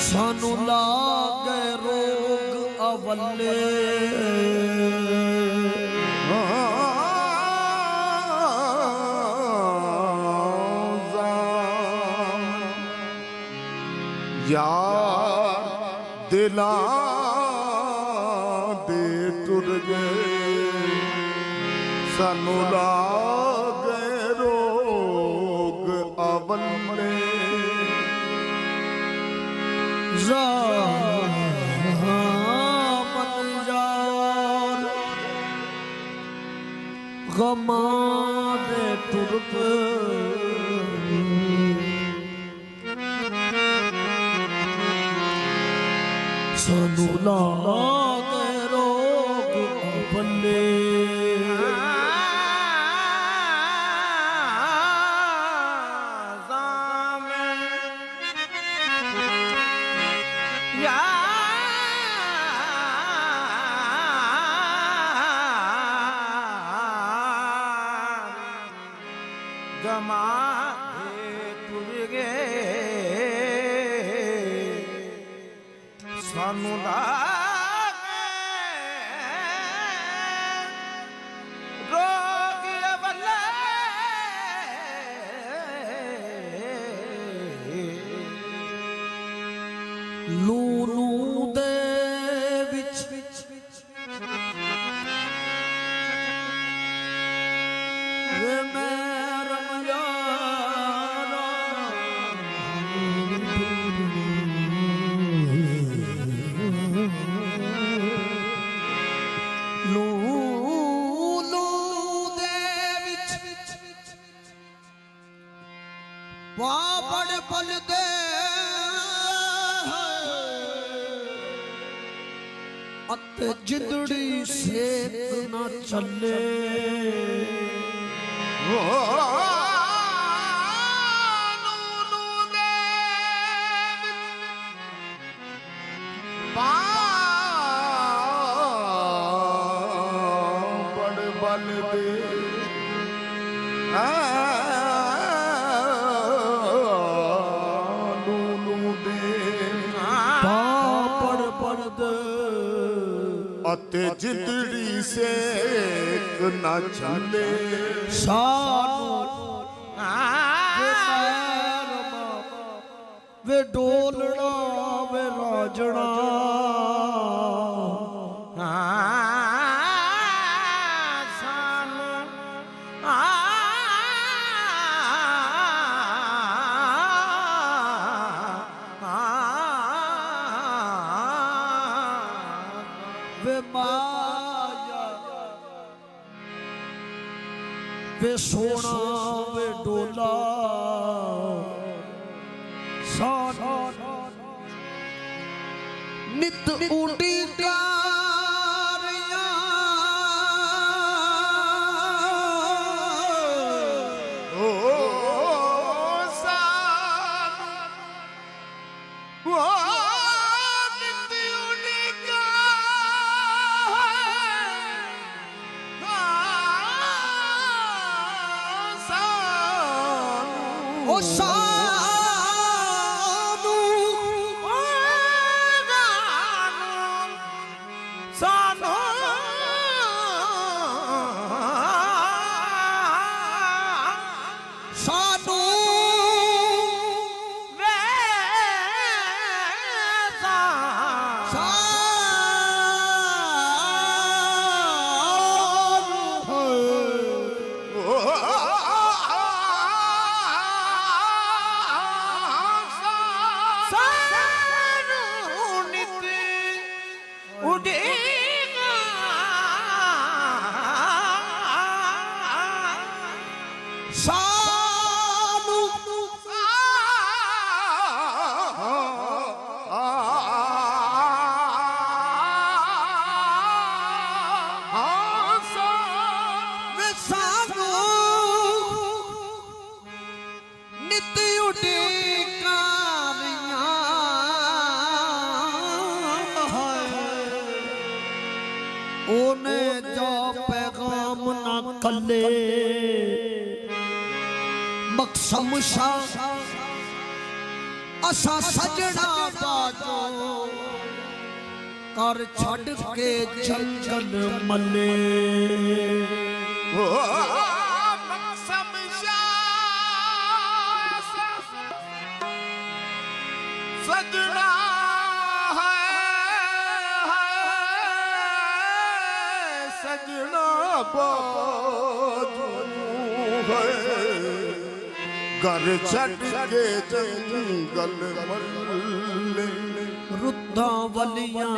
सानू लागे रोग अवले यार दिला दे टुर गए सानू लागे रोग अवले गमा दे तुरप सानू लागे रोग अवले गमा दे तुर गए सानू लागे रोग अवले लूनू दे विच वे बड़ पल दे अते जिंदड़ी सेक न चले बड़ बल दे अते जिंदड़ी से न चले सानू वे डोलना वे राजना वे माया वे सोना वे डोला सानू नित उड़ी कारियां ओ सानू सानू सानू वे ओने जा पैगाम ना कले मकसम शाह असा सजना बाजो कर छड़ के जंगल मले सजना सजना बाजू है घर छड़ के जंगल मल्ले रुद्दा वलियां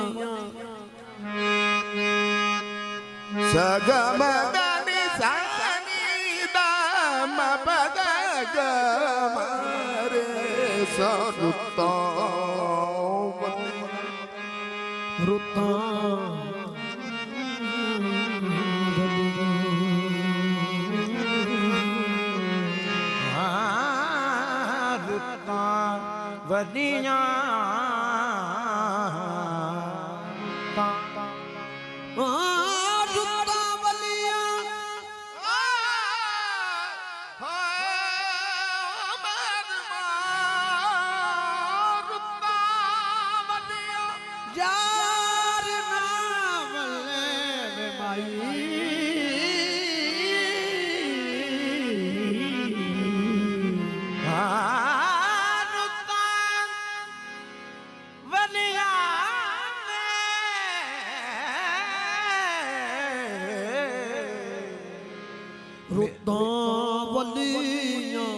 सगम दनि सानी दाम बदग मरे सरुता रुद्दा वदियां रुद्दा वलियां यार नावले माई रुद्दा वलियां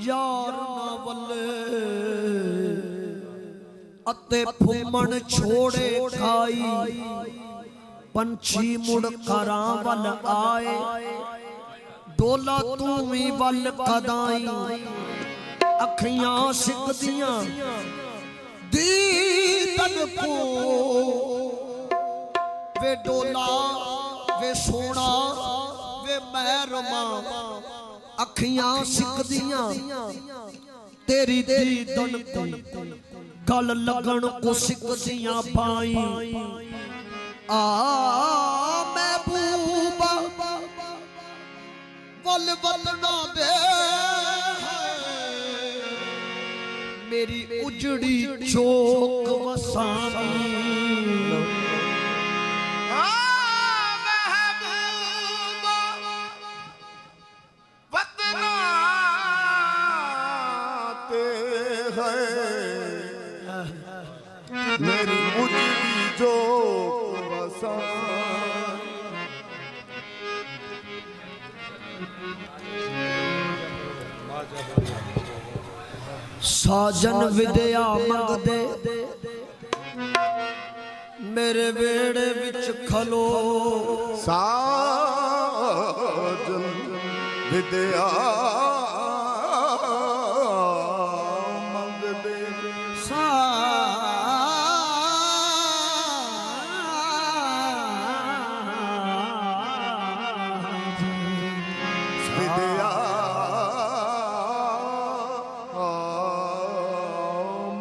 यार ना वले अते फुमण छोड़े खाई पंछी मुड़ करा वल आए डोला तू भी वल कदाई अखियां सिकदियां दीदन को वे डोला वे सोना वे महरमा अखियां सिकदियां तेरी दीदन को गल लगन को सिकदियां पाई आ महबूबा वल वलना दे मेरी उजड़ी चौक वसावी मेरी उजड़ी जो बसा साजन विद्या मंगदे मेरे बेड़े विच खलो साजन विद्या मंगदे विद्या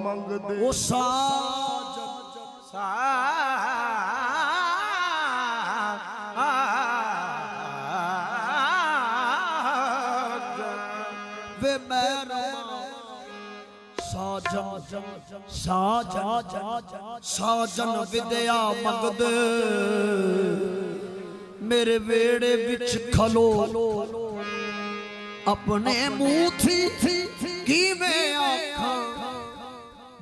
मंगदे ओ साजन वे मेरा साजन साजन विद्या मंगद मेरे वेड़े विच खलो अपने मुंह थी किवें आखा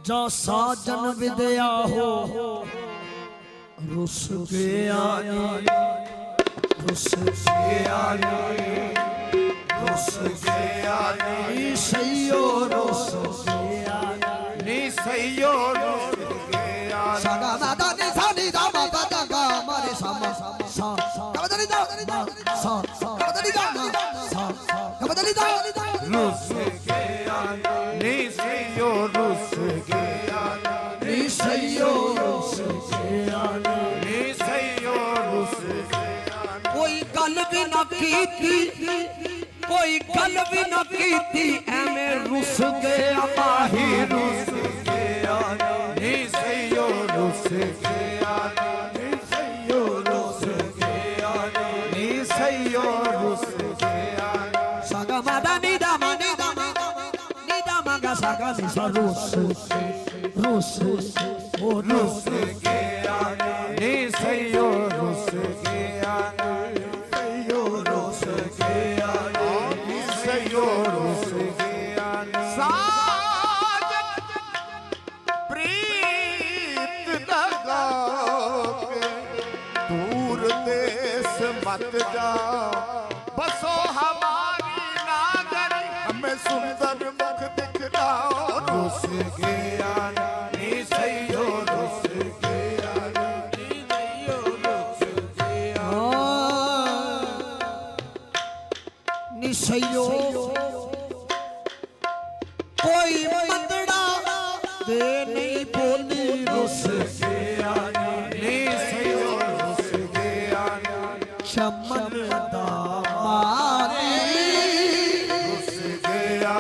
जा साजन विद्या हो रुस गया रुस गया रुस गया नी सैयो रुस गया नी सैयो रुस गया सागा दादा नी सानी दामा दादा गा मारे सामा सा कबदली दा सा कबदली दा सा कबदली दा रुस गया नी सैयो रुस गया नी सैयो रुस गया नी सैयो रुस गया कोई गल भी ना कीती कोई गल भी न कीती एवें रुस गया माही रुस गया नी सैयो रुस गया नी सैयो रुस मागा सागा निशा रूस रूस ओ रूस गया नी सैयो रुस गया सैयो रुस गया नी सैयो रुस गया साजन प्रीत लगा के दूर देश मत जा बसो हमारी नागरी हमें सुंदर मुख दिखलाओ रुस गया नी सैयो रुस गया नी सैयो रुस गया निशयो कोई मंदड़ा दे नहीं बोली रुस गया नी सैयो रुस गया चमन दामानी रुस गया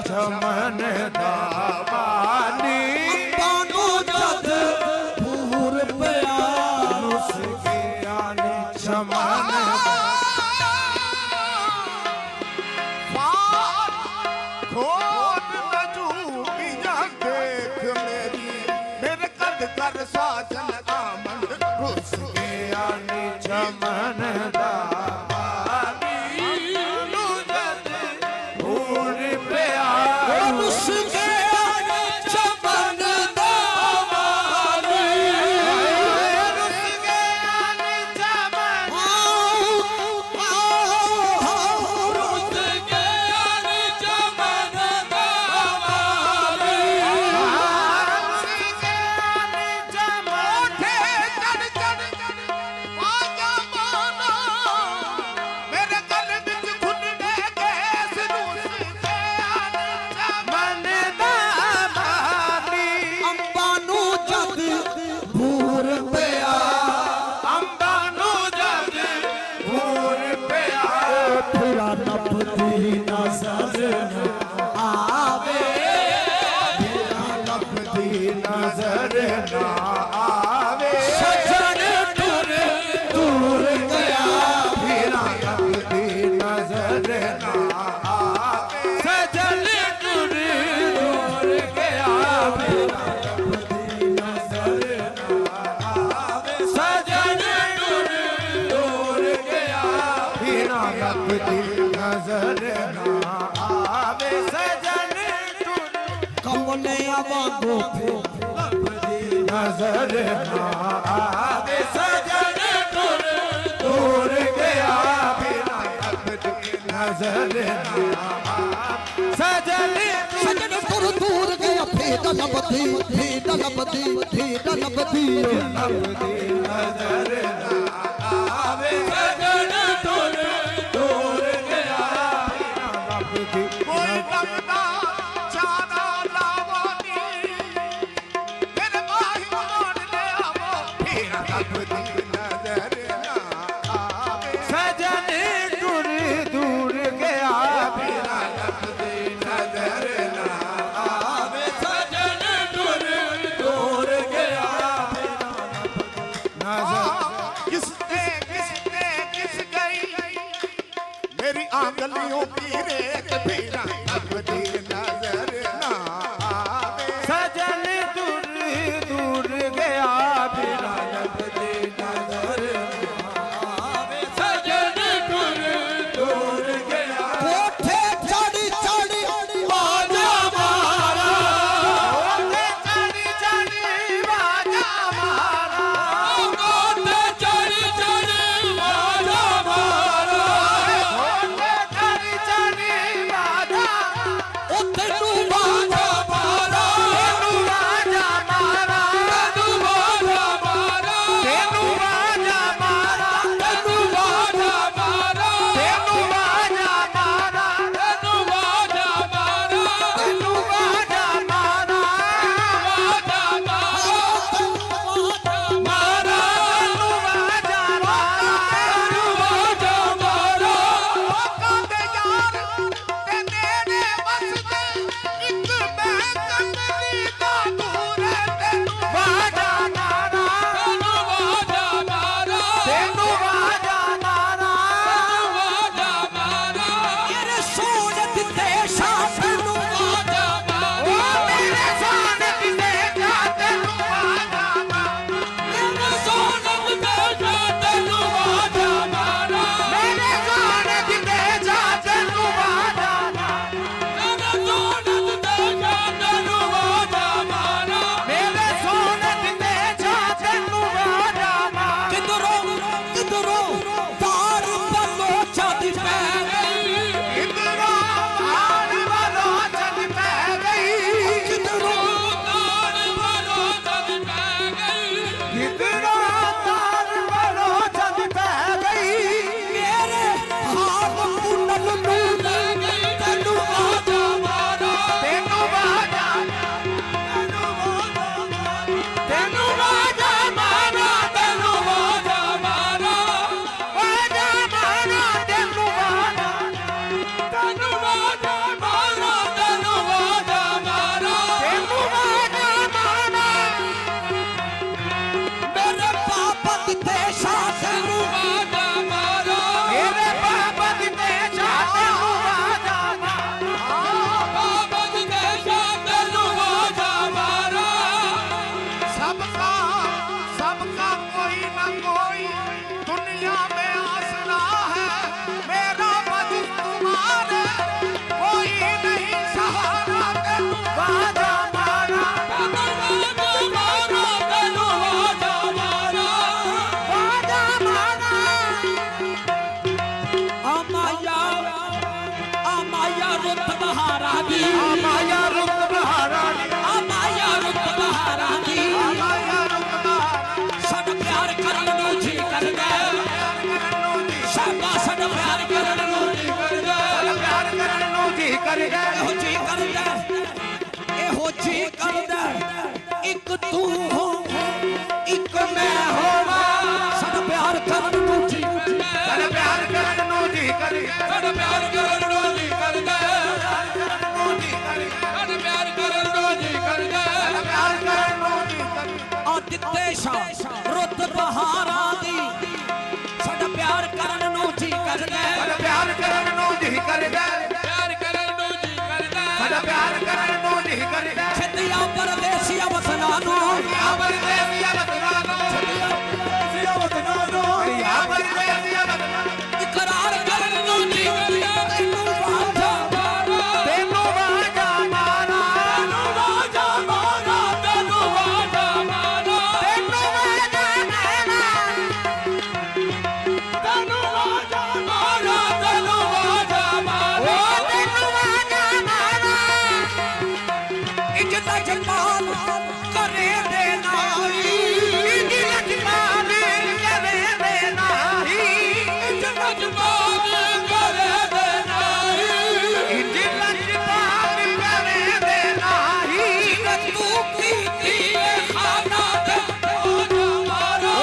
चमन दामानी बानो जद भूर पया रुस गया नी चमन खोद न झूठी जा देख मेरे कद कर साजन दामन रुस गया नी चमन दामानी भूर प्या रुस गया चमन दामानी रुस गया नी चमन रुस गया चमन दामानी अंबानू जद भूर पया अंबानू जद भूर प्या फिरा नपती नजर आवे लपती नजर ना आवे सजन टुर दूर गया फिरा लपती नजर ना आवे सजन टुर दूर गया फिरा लपती नजर ना आवे सजन टुर दूर गया फिरा लपती नजर ना आवे सजन टुर कमने आवागो नजर ना आवे सजन टुर दूर गया बिना अपनी नजर ना आवे सजन सजन टुर दूर गया भेद लबदी अपनी नजर ना आवे सजन टुर दूर गया बिना अपनी कोई लगदा चाना लावानी मेरे माही मोड़ ले आवो फिर अपनी नजर ना आवे सजन टुर दूर गया बिना अपनी नजर ना आवे सजन टुर दूर गया बिना अपनी नजर किस गई मेरी आंगलियों की रेत फिर अपनी नजर ना आवे सजन दूर दूर गया बिना अपनी नजर ना आवे सजन दूर दूर गया कोठे चढ़ी चढ़ी बाजा मारा ओते चढ़ी चढ़ी बाजा मारा कोठे चढ़ी चढ़ी बाजा मारा ओते चढ़ी चढ़ी बाजा ओ तेनू बाजा मारा तेनू बाजा मारा तेनू बाजा मारा तेनू बाजा मारा तेनू बाजा मारा तेनू बाजा मारा तेनू बाजा मारा तेनू बाजा मारा बाजा मारा तेनू बाजा मारा बाजा मारा कांदे यार ते नेड़े वसदे ਇੱਕ ਤੂੰ ਹੋ ਇੱਕ ਮੈਂ ਹੋਵਾਂ ਸਾਡਾ ਪਿਆਰ ਕਰਨ ਨੂੰ ਜੀ ਸਾਡਾ ਪਿਆਰ ਕਰਨ ਨੂੰ ਜੀ ਕਰੇ ਸਾਡਾ ਪਿਆਰ ਕਰਨ ਨੂੰ ਜੀ ਕਰਦਾ ਨੂੰ ਜੀ ਕਰੇ ਸਾਡਾ ਪਿਆਰ ਕਰਨ ਨੂੰ ਜੀ ਕਰਦਾ ਸਾਡਾ ਪਿਆਰ ਕਰਨ ਨੂੰ ਜੀ ਕਰੇ ਆ ਦਿੱਤੇ ਸ਼ਾ ਰੁੱਤ ਬਹਾਰਾਂ ਦੀ ਸਾਡਾ ਪਿਆਰ ਕਰਨ ਨੂੰ ਜੀ ਕਰਦਾ ਸਾਡਾ ਪਿਆਰ ਕਰਨ ਨੂੰ ਜੀ ਕਰਦਾ ਪਿਆਰ ਕਰਨ ਨੂੰ ਜੀ ਕਰਦਾ ਸਾਡਾ ਪਿਆਰ ਕਰਨ ਨੂੰ ਜੀ ਕਰਦਾ ਛੱਡਿਆ ਪਰਦੇਸੀਆ ਵਸਨਾ ਨੂੰ ਆ ਪਰਦੇਸੀਆ ਵਤਨਾਂ ਨੂੰ ਪਰਦੇਸੀਆ ਵਸਨਾ ਨੂੰ ਆ ਪਰਦੇਸੀਆ ਵਤਨਾਂ ਨੂੰ ਇਕਰਾਰ ਕਰਨ ਨੂੰ ਜੀ ਕਰਦਾ ਤੈਨੂੰ ਵਾਜਾ ਤੈਨੂੰ ਵਾਜਾ ਮਾਰਾ ਤੈਨੂੰ ਵਾਜਾ ਮਾਰਾ ਤੈਨੂੰ ਵਾਜਾ ਮਾਰਾ ਤੈਨੂੰ ਵਾਜਾ ਮਾਰਾ ਤੈਨੂੰ ਵਾਜਾ ਮਾਰਾ ਤੈਨੂੰ ਵਾਜਾ ਮਾਰਾ ਤੈਨੂੰ ਵਾਜਾ ਮਾਰਾ ਇੱਜ਼ਤ ਜਮਾਲ ਕਰੇ ਦੇ ਨਾਈ ਇੱਜ਼ਤ ਜਮਾਲ ਕਰੇ ਦੇ ਨਾਹੀ ਇੱਜ਼ਤ ਜਮਾਲ ਕਰੇ ਦੇ ਨਾਹੀ ਇੱਜ਼ਤ ਜਮਾਲ ਕਰੇ ਦੇ ਨਾਹੀ ਤੂੰ ਕੀਤੀ ਖਾਨਾ ਤੇ ਵਾਜਾ ਮਾਰਾ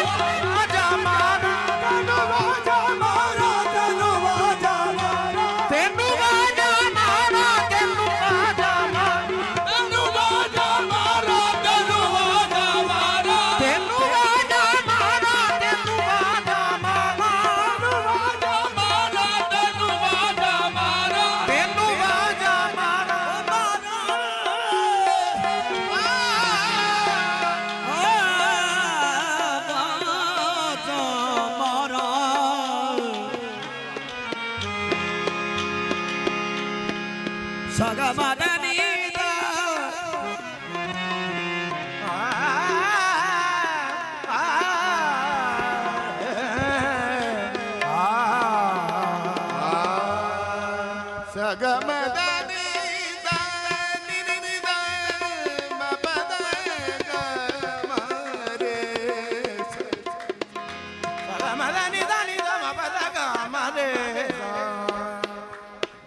ਤੈਨੂੰ ਵਾਜਾ ਮਾਰਾ ਤੈਨੂੰ ਵਾਜਾ ਮਾਰਾ ਤੈਨੂੰ ਵਾਜਾ ਮਾਰਾ ਤੈਨੂੰ ਵਾਜਾ ਮਾਰਾ ਤੈਨੂੰ ਵਾਜਾ ਮਾਰਾ ਤੈਨੂੰ ਵਾਜਾ ਮਾਰਾ ਤੈਨੂੰ ਵਾਜਾ ਮਾਰਾ ਤੈਨੂੰ ਵਾਜਾ ਮਾਰਾ ਤੈਨੂੰ ਵਾਜਾ ਮਾਰਾ ਤੈਨੂੰ ਵਾਜਾ ਮਾਰਾ ਤੈਨੂੰ ਵਾਜਾ ਸਗਾ ਮਦਨੀ ਦਾ ਸਗਮਦਨੀ ਦਾ ਨੀ ਨੀ ਨੀ ਦਾ ਮਬਦ ਗਮਰੇ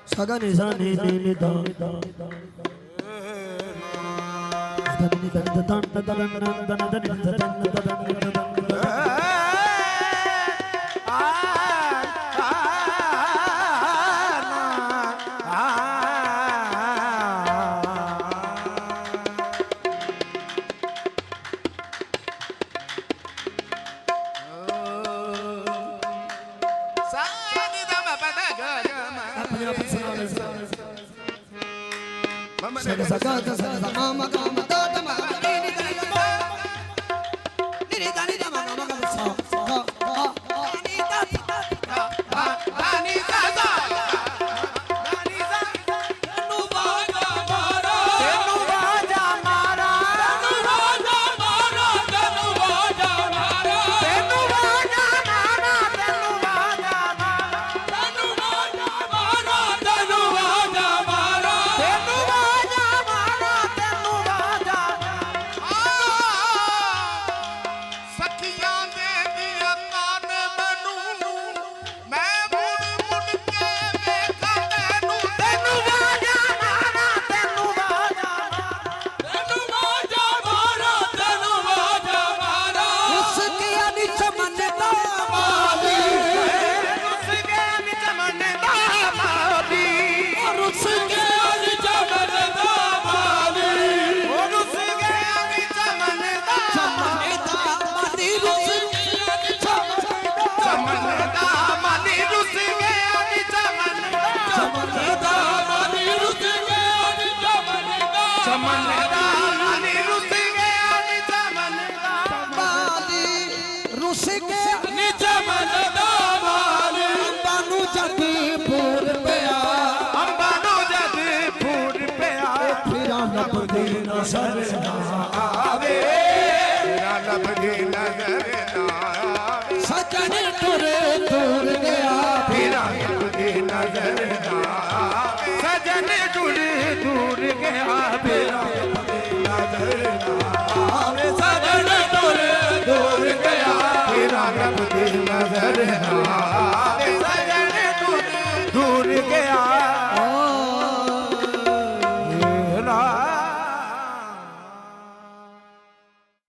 ਸਗਾ ਨੀ ਸਾ ਨੀ ਨੀ ਨੀ ਦਾ ਸਾ ਨੀ ਦਾ ਮਬਦ ਗਮਰੇ ਸਗਾ ਸਗਾ ਸਗਾ ਮਾਮਾ ਕਾਮਾ ਤਾ ਤਮਾ ਨੀ ਨੀ ਨੀ ਨੀ ਨੀ ਨੀ ਮਾਮਾ ਕਾਮਾ ਸਾ ਨੀ ਤਾ ਨੀ ਸਾਦਾ ਨੀ ਸਾ ਤੈਨੂੰ ਵਾਜਾ ਮਾਰਾ ਤੈਨੂੰ ਵਾਜਾ ਮਾਰਾ ਤੈਨੂੰ ਵਾਜਾ ਮਾਰਾ ਤੈਨੂੰ ਵਾਜਾ ਮਾਰਾ ਤੈਨੂੰ ਵਾਜਾ ਮਾਰਾ ਤੈਨੂੰ ਵਾਜਾ ਮਾਰਾ ਤੈਨੂੰ ਵਾਜਾ ਮਾਰਾ ਤੈਨੂੰ ਵਾਜਾ ਮਾਰਾ ਤੈਨੂੰ ਵਾਜਾ ਮਾਰਾ ਤੈਨੂੰ ਵਾਜਾ ਸਖੀਆਂ ਦੇ ਦੀਆਂ ਕਾਨ ਮੈਨੂੰ ਮੈਂ ਮੁੜ ਮੁੜ ਕੇ ਵੇਖਾਂ ਤੈਨੂੰ ਤੈਨੂੰ ਵਾਜਾ ਮਾਰਾ ਤੈਨੂੰ ਵਾਜਾ ਮਾਰਾ ਤੈਨੂੰ ਵਾਜਾ ਮਾਰਾ ਤੈਨੂੰ ਵਾਜਾ ਮਾਰਾ ਉਸ ਕੀਆ ਨੀ ਚਮਨਦਾ ਮਾਲੀ ਰੁੱਸ ਗਿਆ ਨੀ ਚਮਨਦਾ ਮਾਲੀ ਰੁੱਸ ਕੇ ਨੀ ਚਮਨਦਾ ਮਾਲੀ ਰੁੱਸ ਗਿਆ ਨੀ ਚਮਨਦਾ ਚਮਨਦਾ ਮਾਲੀ ਰੁੱਸ ਚਮਨਦਾ ਮਾਲੀ ਰੁੱਸ ਗਿਆ ਨੀ ਚਮਨਦਾ ਚਮਨਦਾ ਮਾਲੀ ਰੁੱਸ ਗਿਆ ਨੀ ਚਮਨਦਾ ਚਮਨਦਾ ਮਾਲੀ ਰੁੱਸ ਗਿਆ ਨੀ ਚਮਨਦਾ ਮਾਲੀ ਰੁੱਸ ਕੇ ਨੀ ਚਮਨਦਾ ਮਾਲੀ ਅੰਬਾਂ ਨੂੰ ਜੱਗ ਪੂਰ ਪਿਆ ਅੰਬਾਂ ਨੂੰ ਜਦ ਫੂਟ ਪਿਆ ਫਿਰਾਂ ਲੱਭਦੀ ਨਜ਼ਰ ਨਾ ਆਵੇ ਤੇਰਾ ਲੱਭਦੀ ਨਜ਼ਰ ਨਾ ਆਵੇ ਸਜਣ ਤੁਰੇ ਦੂਰ ਗਿਆ ਤੇਰਾ ਲੱਭਦੀ ਨਜ਼ਰ ਨਾ ਆਵੇ ਸਜਣ ਟੁਰ ਦੂਰ ਗਿਆ ਫੇਰਾ